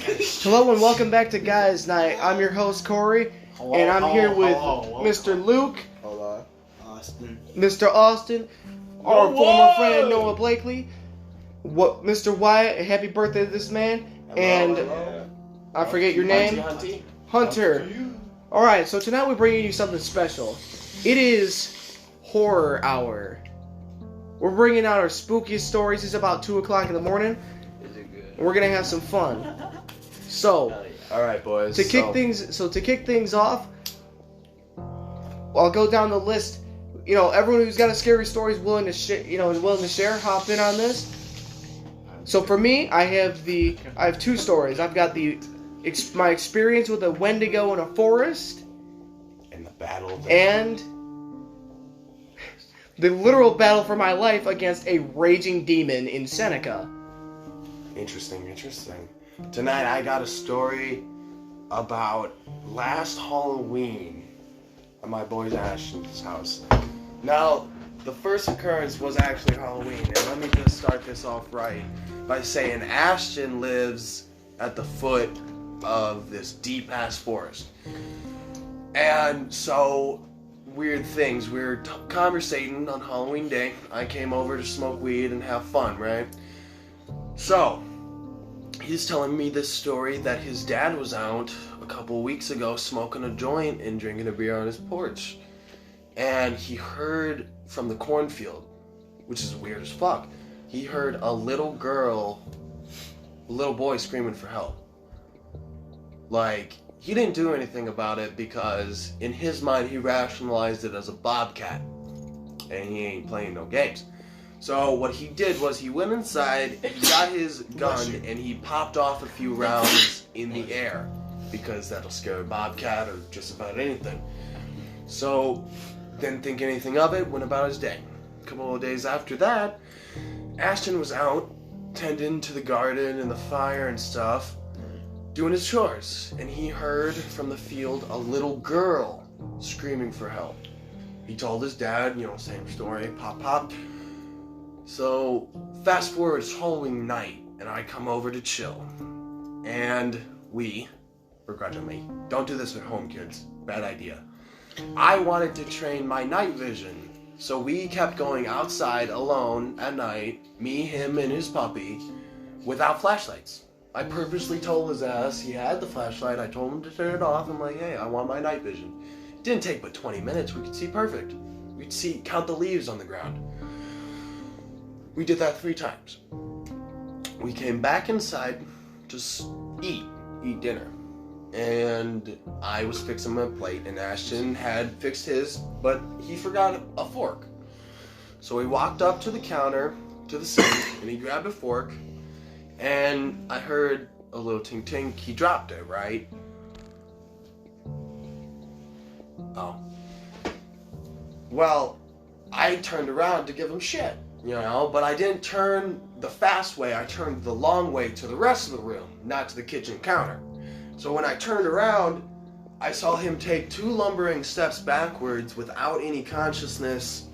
Hello and welcome back to Guys Night. I'm your host Cory, and I'm here with Mr. Luke, Mr. Austin, our former friend Noah Blakely, Mr. Wyatt. Happy birthday to this man, and I forget your name, Hunter. All right, so tonight we're bringing you something special. It is Horror Hour. We're bringing out our spookiest stories. It's about 2 o'clock in the morning. Is it good? And we're gonna have some fun. So, all right, boys. To kick things off, I'll go down the list. You know, everyone who's got a scary story is willing to share. Hop in on this. So for me, I have 2 stories. I've got my experience with a Wendigo in a forest, and the battle, and the literal battle for my life against a raging demon in Seneca. Interesting. Tonight I got a story about last Halloween at my boy Ashton's house. Now, the first occurrence was actually Halloween, and let me just start this off right by saying Ashton lives at the foot of this deep-ass forest. And so, weird things. We were conversating on Halloween day. I came over to smoke weed and have fun, right? So, he's telling me this story that his dad was out a couple of weeks ago smoking a joint and drinking a beer on his porch. And he heard from the cornfield, which is weird as fuck, he heard a little boy screaming for help. Like, he didn't do anything about it because in his mind he rationalized it as a bobcat. And he ain't playing no games. So what he did was he went inside, he got his gun, and he popped off a few rounds in the air. Because that'll scare a bobcat or just about anything. So, didn't think anything of it, went about his day. A couple of days after that, Ashton was out, tending to the garden and the fire and stuff, doing his chores. And he heard from the field a little girl screaming for help. He told his dad, same story, pop. So, fast forward, it's Halloween night, and I come over to chill. And we, begrudgingly, don't do this at home, kids, bad idea. I wanted to train my night vision, so we kept going outside alone at night, me, him, and his puppy, without flashlights. I purposely told his ass he had the flashlight, I told him to turn it off, I'm like, hey, I want my night vision. It didn't take but 20 minutes, we could see perfect. We'd count the leaves on the ground. We did that 3 times. We came back inside to eat dinner. And I was fixing my plate, and Ashton had fixed his, but he forgot a fork. So he walked up to the counter, to the sink, and he grabbed a fork, and I heard a little tink-tink. He dropped it, right? Oh. Well, I turned around to give him shit. But I didn't turn the fast way, I turned the long way to the rest of the room, not to the kitchen counter. So when I turned around, I saw him take 2 lumbering steps backwards without any consciousness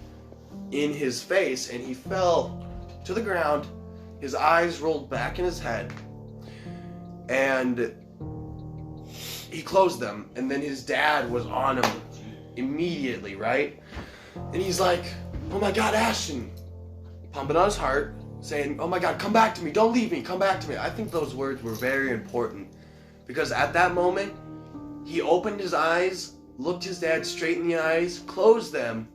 in his face, and he fell to the ground, his eyes rolled back in his head, and he closed them, and then his dad was on him immediately, right? And he's like, oh my God, Ashton, pumping on his heart, saying, oh my God, come back to me, don't leave me, come back to me. I think those words were very important, because at that moment, he opened his eyes, looked his dad straight in the eyes, closed them,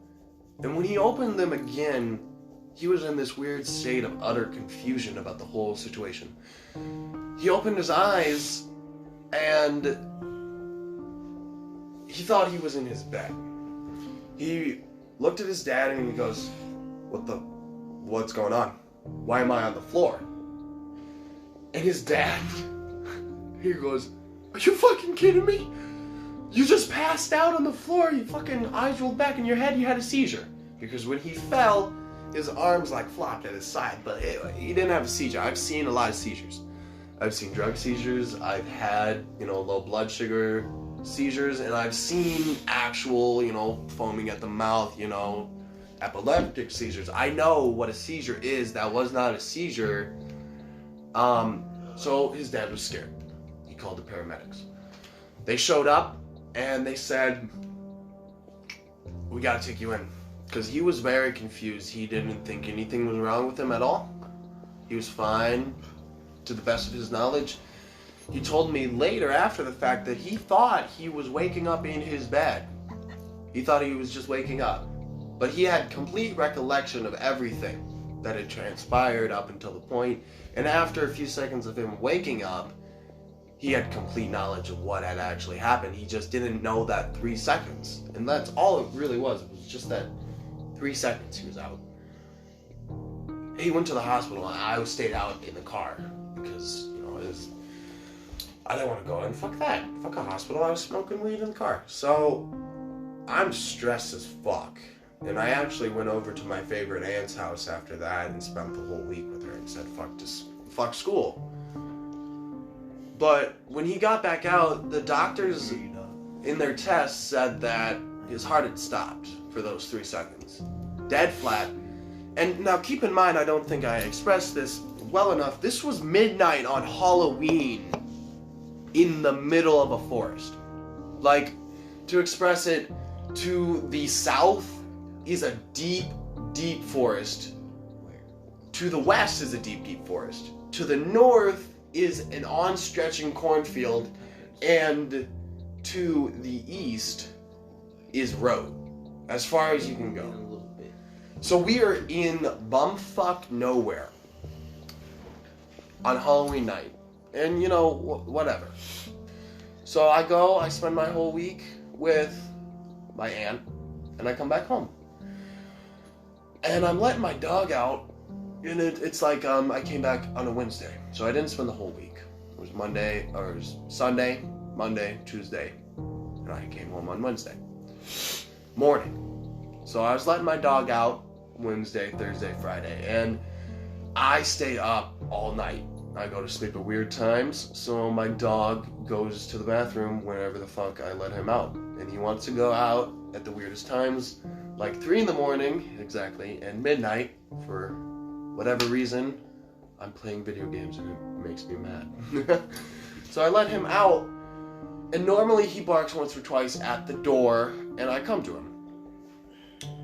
and when he opened them again, he was in this weird state of utter confusion about the whole situation. He opened his eyes, and he thought he was in his bed. He looked at his dad and he goes, what's going on? Why am I on the floor? And his dad, he goes, are you fucking kidding me? You just passed out on the floor, you fucking eyes rolled back in your head, you had a seizure. Because when he fell, his arms flopped at his side, but he didn't have a seizure. I've seen a lot of seizures. I've seen drug seizures, I've had, low blood sugar seizures, and I've seen actual, foaming at the mouth, epileptic seizures. I know what a seizure is. That was not a seizure. So his dad was scared. called the paramedics. They showed up, and they said, we gotta take you in. Because he was very confused. He didn't think anything was wrong with him at all. He was fine, to the best of his knowledge. He told me later, after the fact, that he thought he was waking up in his bed. He thought he was just waking up. But he had complete recollection of everything that had transpired up until the point. And after a few seconds of him waking up, he had complete knowledge of what had actually happened. He just didn't know that 3 seconds. And that's all it really was. It was just that 3 seconds he was out. He went to the hospital, and I stayed out in the car because, I didn't want to go in. Fuck that. Fuck a hospital. I was smoking weed in the car. So, I'm stressed as fuck. And I actually went over to my favorite aunt's house after that and spent the whole week with her and said, fuck school. But when he got back out, the doctors in their tests said that his heart had stopped for those 3 seconds. Dead flat. And now keep in mind, I don't think I expressed this well enough. This was midnight on Halloween in the middle of a forest. Like, to express it, to the south is a deep, deep forest. To the west is a deep, deep forest. To the north is an on-stretching cornfield, and to the east is road, as far as you can go. So we are in bumfuck nowhere on Halloween night, and whatever. So I spend my whole week with my aunt, and I come back home. And I'm letting my dog out, and it's like I came back on a Wednesday, so I didn't spend the whole week. It was Sunday, Monday, Tuesday, and I came home on Wednesday morning. So I was letting my dog out Wednesday, Thursday, Friday, and I stay up all night. I go to sleep at weird times, so my dog goes to the bathroom whenever the fuck I let him out. And he wants to go out at the weirdest times, like 3 in the morning, exactly, and midnight, for whatever reason. I'm playing video games and it makes me mad. So I let him out, and normally he barks once or twice at the door, and I come to him.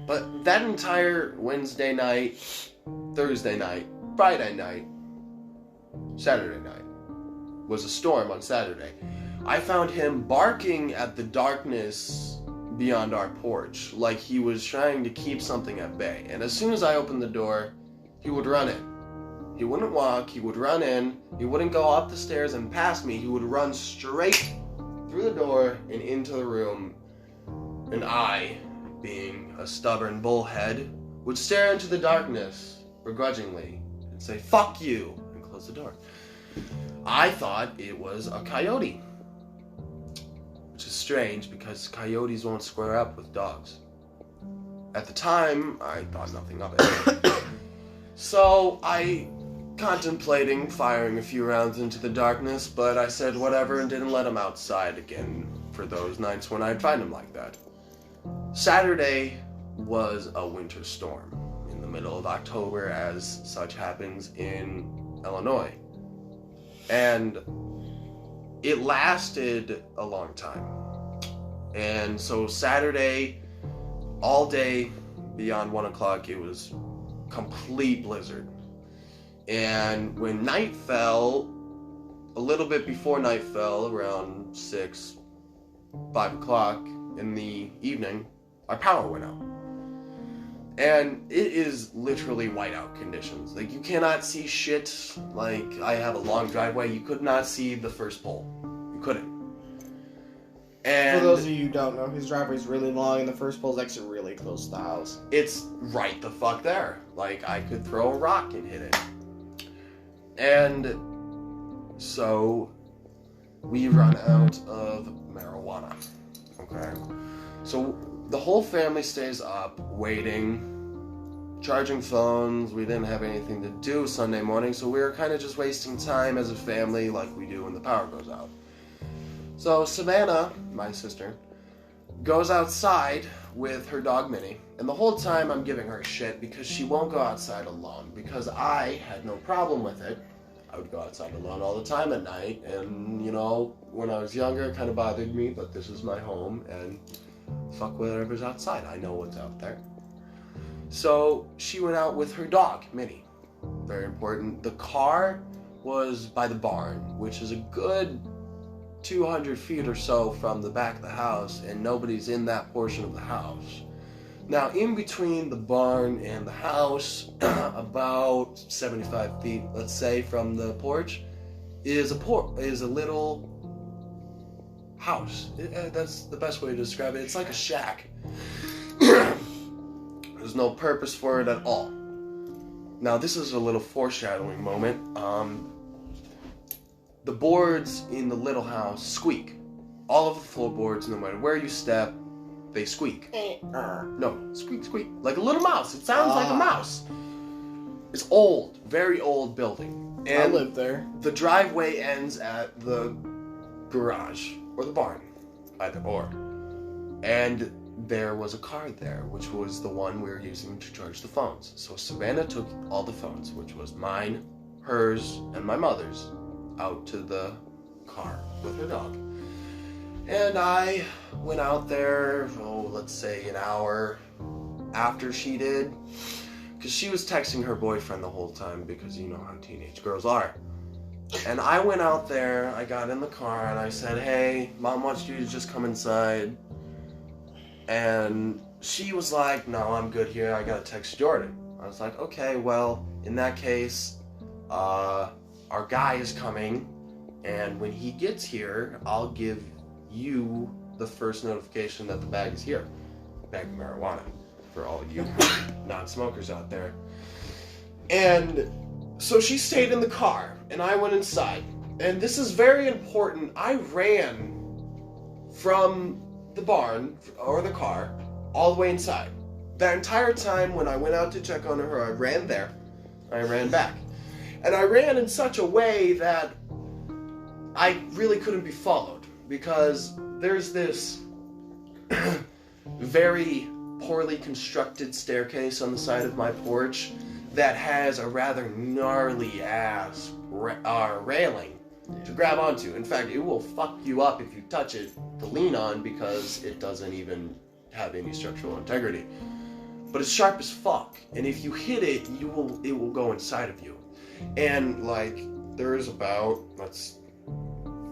But that entire Wednesday night, Thursday night, Friday night, Saturday night was a storm on Saturday. I found him barking at the darkness beyond our porch, like he was trying to keep something at bay. And as soon as I opened the door, he would run in. He wouldn't walk, he would run in, he wouldn't go up the stairs and past me, he would run straight through the door and into the room. And I, being a stubborn bullhead, would stare into the darkness begrudgingly and say, "Fuck you," and close the door. I thought it was a coyote, which is strange because coyotes won't square up with dogs. At the time, I thought nothing of it. So I contemplating firing a few rounds into the darkness, but I said whatever and didn't let him outside again for those nights when I'd find him like that. Saturday was a winter storm in the middle of October, as such happens in Illinois. And it lasted a long time. And so Saturday, all day, beyond 1 o'clock, it was complete blizzard. And when night fell, a little bit before night fell, around 6, 5 o'clock in the evening, our power went out. And it is literally whiteout conditions. Like, you cannot see shit. Like, I have a long driveway. You could not see the first pole. You couldn't. And for those of you who don't know, his driveway is really long, and the first pole's actually really close to the house. It's right the fuck there. Like, I could throw a rock and hit it. And so we run out of marijuana. Okay? So the whole family stays up, waiting, charging phones. We didn't have anything to do Sunday morning, so we were kind of just wasting time as a family like we do when the power goes out. So Savannah, my sister, goes outside with her dog Minnie, and the whole time I'm giving her shit because she won't go outside alone, because I had no problem with it. I would go outside alone all the time at night, and, you know, when I was younger, it kind of bothered me, but this is my home, and fuck whatever's outside. I know what's out there. So she went out with her dog, Minnie. Very important. The car was by the barn, which is a good 200 feet or so from the back of the house, and nobody's in that portion of the house. Now, in between the barn and the house, about 75 feet, let's say, from the porch, is a little house. That's the best way to describe it. It's like a shack. There's no purpose for it at all. Now, this is a little foreshadowing moment. The boards in the little house squeak. All of the floorboards, no matter where you step, they squeak. No, squeak, squeak. Like a little mouse. It sounds like a mouse. It's old, very old building. And I live there. The driveway ends at the garage or the barn, either or. And there was a car there, which was the one we were using to charge the phones. So Savannah took all the phones, which was mine, hers, and my mother's, out to the car with her dog. And I went out there, let's say an hour after she did, because she was texting her boyfriend the whole time, because you know how teenage girls are. And I went out there, I got in the car, and I said, hey, Mom wants you to just come inside. And she was like, no, I'm good here, I gotta text Jordan. I was like, okay, well, in that case, our guy is coming, and when he gets here, I'll give you the first notification that the bag is here. Bag of marijuana, for all you non-smokers out there. And so she stayed in the car, and I went inside. And this is very important. I ran from the barn, or the car, all the way inside. That entire time when I went out to check on her, I ran there, I ran back. And I ran in such a way that I really couldn't be followed, because there's this very poorly constructed staircase on the side of my porch that has a rather gnarly ass railing to grab onto. In fact, it will fuck you up if you touch it to lean on, because it doesn't even have any structural integrity. But it's sharp as fuck, and if you hit it, it will go inside of you. And like, there's about,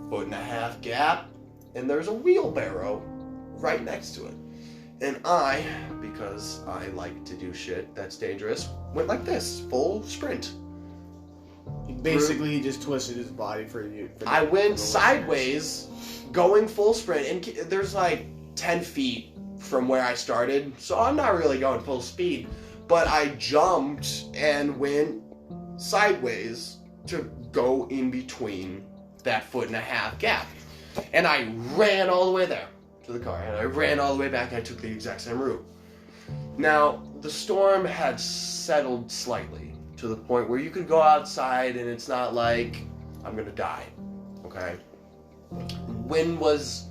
foot and a half gap, and there's a wheelbarrow right next to it. And I, because I like to do shit that's dangerous, went like this, full sprint. Basically, he just twisted his body for you. I went sideways, going full sprint, and there's like 10 feet from where I started, so I'm not really going full speed, but I jumped and went sideways to go in between that foot and a half gap. And I ran all the way there to the car, and I ran all the way back, and I took the exact same route. Now, the storm had settled slightly to the point where you could go outside and it's not like I'm gonna die, okay? Wind was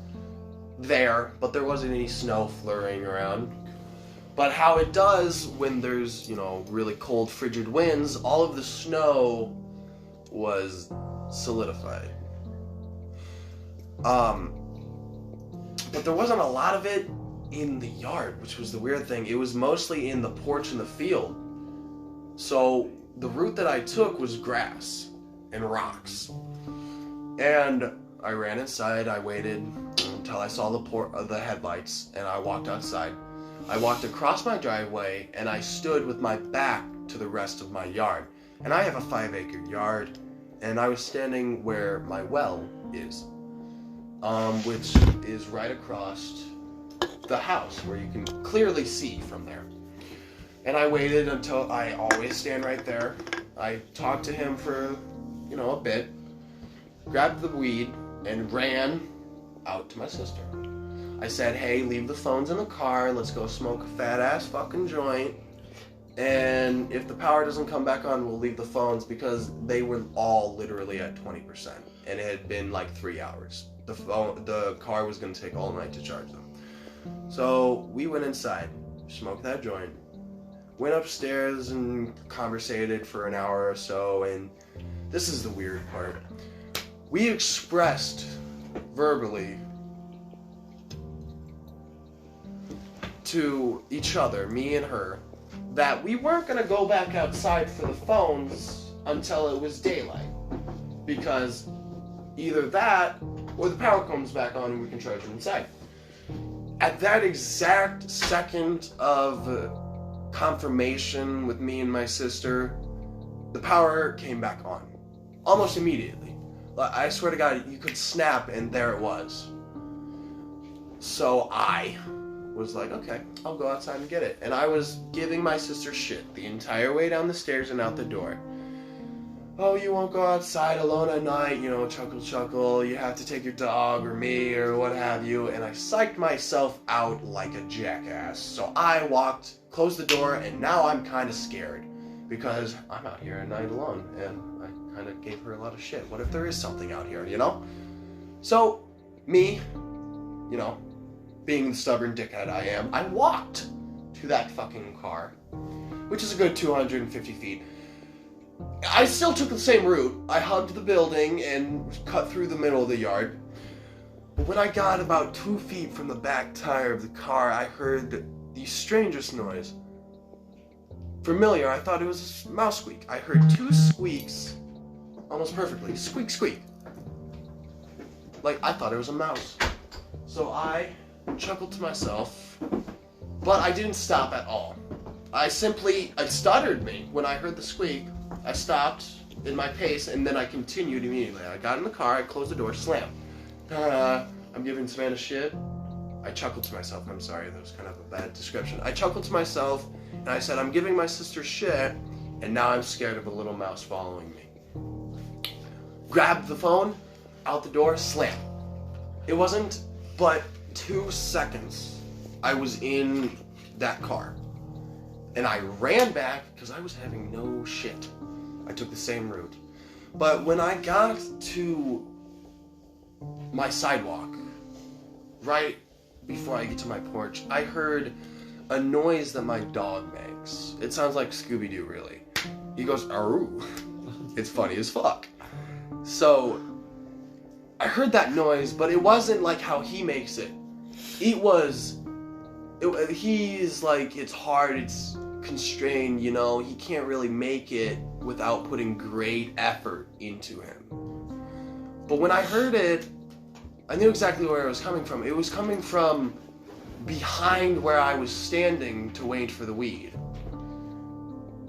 there, but there wasn't any snow flurrying around. But how it does when there's, really cold, frigid winds, all of the snow was solidified. But there wasn't a lot of it in the yard, which was the weird thing. It was mostly in the porch and the field. So the route that I took was grass and rocks. And I ran inside, I waited until I saw the headlights, and I walked outside. I walked across my driveway, and I stood with my back to the rest of my yard. And I have a 5-acre yard, and I was standing where my well is, which is right across the house, where you can clearly see from there. And I waited until I always stand right there. I talked to him for, a bit, grabbed the weed, and ran out to my sister. I said, hey, leave the phones in the car, let's go smoke a fat-ass fucking joint, and if the power doesn't come back on, we'll leave the phones, because they were all literally at 20%, and it had been like 3 hours. The car was going to take all night to charge them. So we went inside, smoked that joint, went upstairs and conversated for an hour or so, and this is the weird part. We expressed verbally to each other, me and her, that we weren't going to go back outside for the phones until it was daylight. Because either that or the power comes back on and we can charge them inside. At that exact second of confirmation with me and my sister, the power came back on. Almost immediately. I swear to God, you could snap and there it was. So I was like, okay, I'll go outside and get it. And I was giving my sister shit the entire way down the stairs and out the door. Oh, you won't go outside alone at night, you know, chuckle, you have to take your dog or me or what have you. And I psyched myself out like a jackass. So I closed the door, and now I'm kind of scared because I'm out here at night alone, and I kind of gave her a lot of shit. What if there is something out here, you know? So, me, you know, being the stubborn dickhead I am, I walked to that fucking car, which is a good 250 feet. I still took the same route. I hugged the building and cut through the middle of the yard. But when I got about 2 feet from the back tire of the car, I heard the strangest noise. Familiar, I thought it was a mouse squeak. I heard 2 squeaks, almost perfectly. Squeak, squeak. Like, I thought it was a mouse. So I chuckled to myself, but I didn't stop at all. It stuttered me when I heard the squeak. I stopped in my pace, and then I continued immediately. I got in the car, I closed the door, slammed. I'm giving Savannah shit. I chuckled to myself. I'm sorry, that was kind of a bad description. I chuckled to myself, and I said, I'm giving my sister shit, and now I'm scared of a little mouse following me. Grabbed the phone, out the door, slam. It wasn't but 2 seconds I was in that car. And I ran back because I was having no shit. I took the same route. But when I got to my sidewalk, right before I get to my porch, I heard a noise that my dog makes. It sounds like Scooby-Doo, really. He goes, "Aroo." It's funny as fuck. So, I heard that noise, but it wasn't like how he makes it. He's like, it's hard, it's constrained, you know, he can't really make it without putting great effort into him. But when I heard it, I knew exactly where it was coming from. It was coming from behind where I was standing to wait for the weed.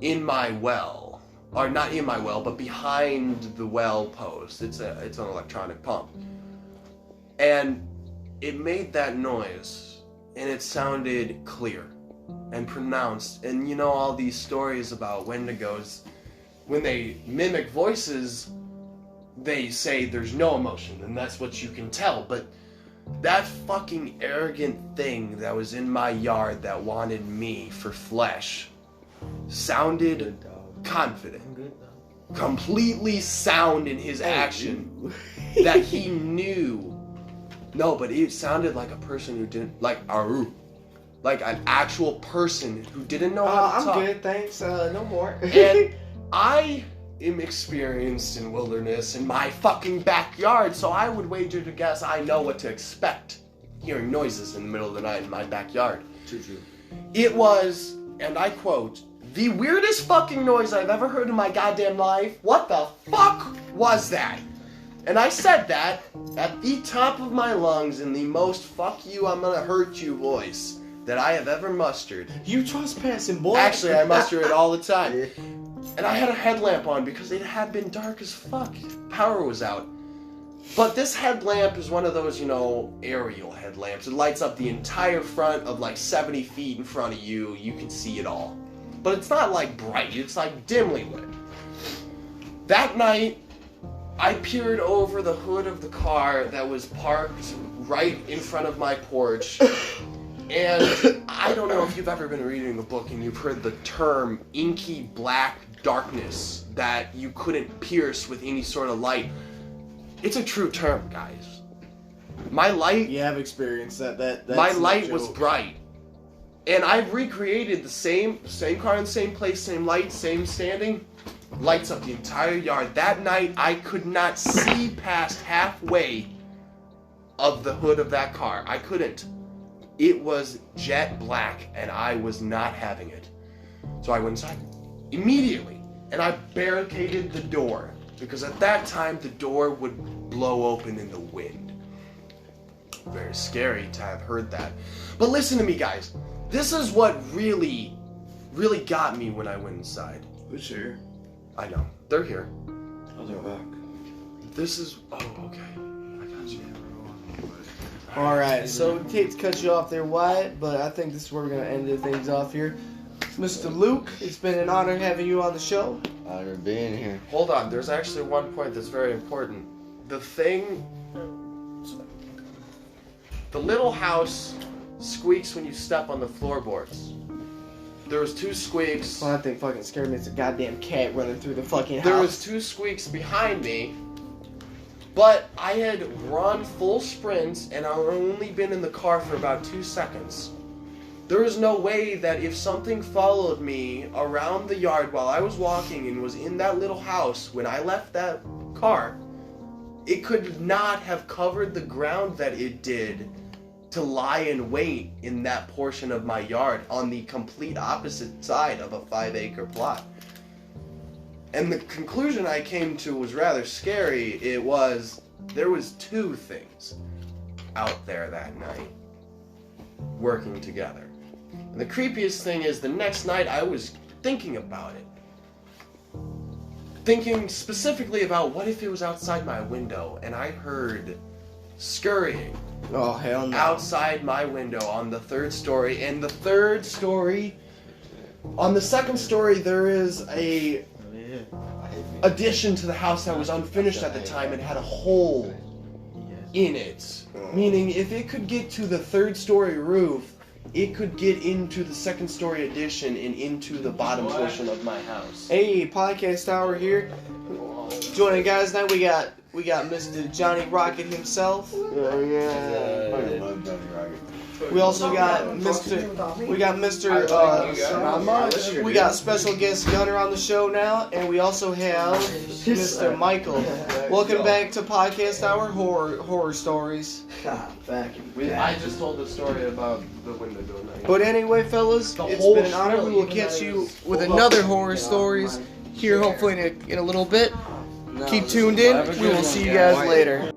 In my well. Or not in my well, but behind the well post. It's an electronic pump. And it made that noise, and it sounded clear and pronounced. And you know all these stories about Wendigos, when they mimic voices, they say there's no emotion, and that's what you can tell. But that fucking arrogant thing that was in my yard that wanted me for flesh sounded confident, completely sound in his action, that he knew. No, but it sounded like a person who didn't, like Aru. Like an actual person who didn't know how to talk. I'm good, thanks. No more. And I am experienced in wilderness in my fucking backyard, so I would wager to guess I know what to expect hearing noises in the middle of the night in my backyard. True. It was, and I quote, the weirdest fucking noise I've ever heard in my goddamn life. What the fuck was that? And I said that at the top of my lungs in the most fuck you, I'm gonna hurt you voice that I have ever mustered. You trespassing, boy. Actually, I muster it all the time. And I had a headlamp on because it had been dark as fuck. Power was out. But this headlamp is one of those, you know, aerial headlamps. It lights up the entire front of like 70 feet in front of you. You can see it all. But it's not like bright, it's like dimly lit. That night, I peered over the hood of the car that was parked right in front of my porch. And I don't know if you've ever been reading a book and you've heard the term inky black darkness that you couldn't pierce with any sort of light. It's a true term, guys. My light... You have experienced that. That's my light was bright. And I've recreated the same car in the same place, same light, same standing. lights up the entire yard. That night, I could not see past halfway of the hood of that car. I couldn't. It was jet black, and I was not having it. So I went inside immediately, and I barricaded the door, because at that time, the door would blow open in the wind. Very scary to have heard that. But listen to me, guys. This is what really got me when I went inside. Who's here? I know. They're here. Oh, they're back. This is... Oh, okay. I got you. Alright, so we hate to cut you off there, Wyatt, but I think this is where we're going to end the things off here. Mr. Luke, it's been an honor having you on the show. Honor being here. Hold on. There's actually one point that's very important. The thing... The little house squeaks when you step on the floorboards. There was 2 squeaks. Well, that thing fucking scared me. It's a goddamn cat running through the fucking house. There was 2 squeaks behind me, but I had run full sprints and I'd only been in the car for about 2 seconds. There was no way that if something followed me around the yard while I was walking and was in that little house when I left that car, it could not have covered the ground that it did to lie in wait in that portion of my yard on the complete opposite side of a 5-acre plot. And the conclusion I came to was rather scary. There was 2 things out there that night working together. And the creepiest thing is the next night I was thinking about it. Thinking specifically about what if it was outside my window and I heard scurrying. Oh, hell no. Outside my window on the 3rd story. And the 3rd story, on the 2nd story, there is a addition to the house that was unfinished at the time and had a hole in it. Meaning, if it could get to the 3rd story roof, it could get into the 2nd story addition and into the bottom portion of my house. Hey, podcast hour here. Joining guys tonight, we got Mr. Johnny Rocket himself. I love Johnny Rocket. We also got Mr. We got special guest Gunner on the show now, and we also have Mr. Michael. Welcome back to Podcast Hour Horror Stories. I just told the story about the window night. But anyway, fellas, it's been an honor. We will catch you with another horror stories here, hopefully in a little bit. Keep tuned in. We will see you guys later.